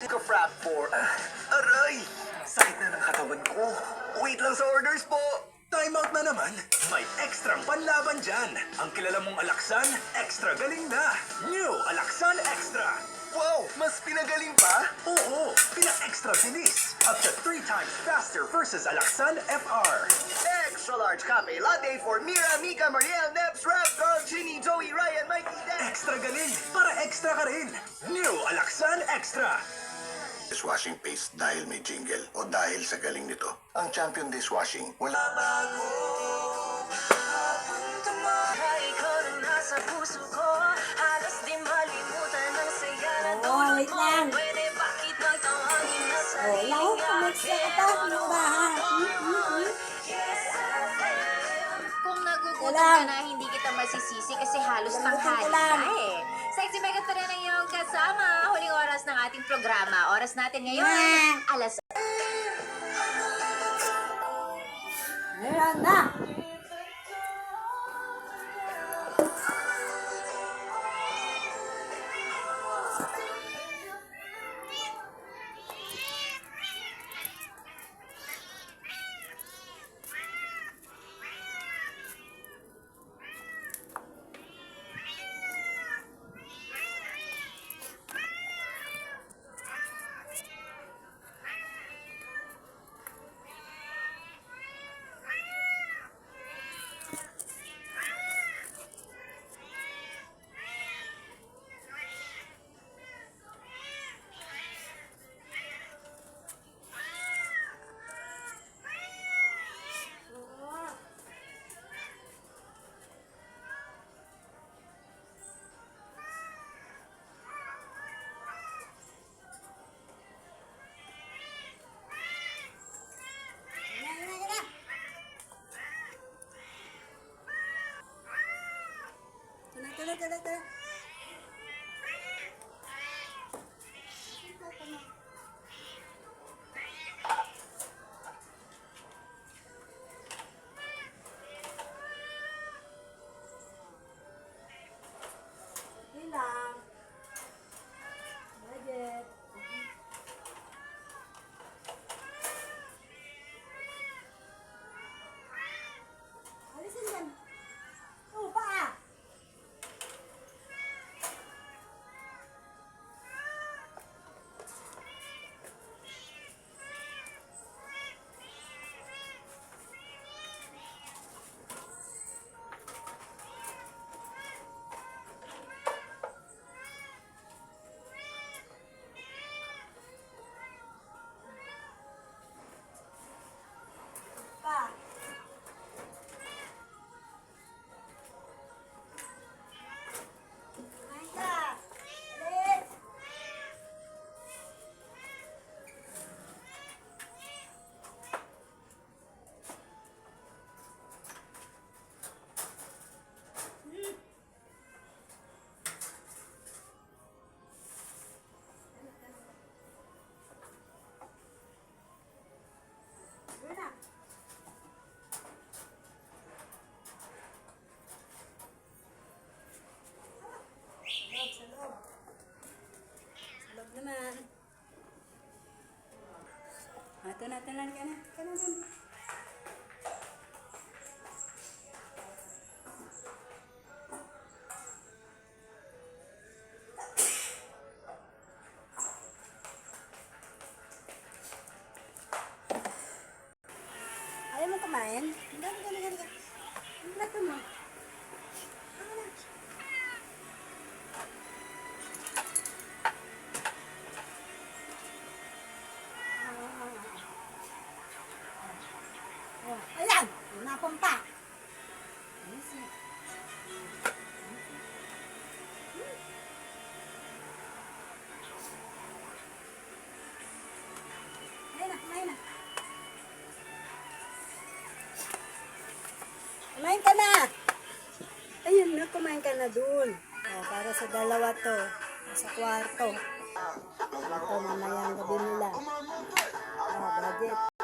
Ka-frap 4. Aray! Sakit na ng katawan ko. Wait lang sa orders po. Time out na naman. May ekstrang panlaban dyan. Ang kilala mong Alaksan, extra galing na. New Alaksan Extra. Wow! Mas pinagaling pa? Oo! Pina-extra bilis. Up to 3 times faster versus Alaksan FR. Extra large cafe latte for Mira, Mika, Mariel, Nebs, Rap, Carl, Ginny, Joey, Ryan, Mikey, Dan. Extra galing para extra ka rin. New Alaksan Extra. Dishwashing paste dahil may jingle o dahil sa galing nito. Ang Champion Dishwashing wala Wait lang. Oh, mag-mix na kita. Murahan. Kung nagugutom ka na, hindi kita masisisi kasi halos tanghali na eh. Sexy Megat pa rin ang iyong kasama. Huling oras ng ating programa. Oras natin ngayon, alas... Meron na. Tara. Hilang. Budget. Alisin dyan. Oh, paa. Naman. Tanan ka na. Kanan. Ayaw mo kumain? Gana. Ang plato mo. Ayan! Napumpa! Kumain na. Kumain ka na! Ayun na, kumain ka na dun. Oh, para sa dalawa to. Sa kwarto. Ito, mamayang gabi nila. Oh, budget.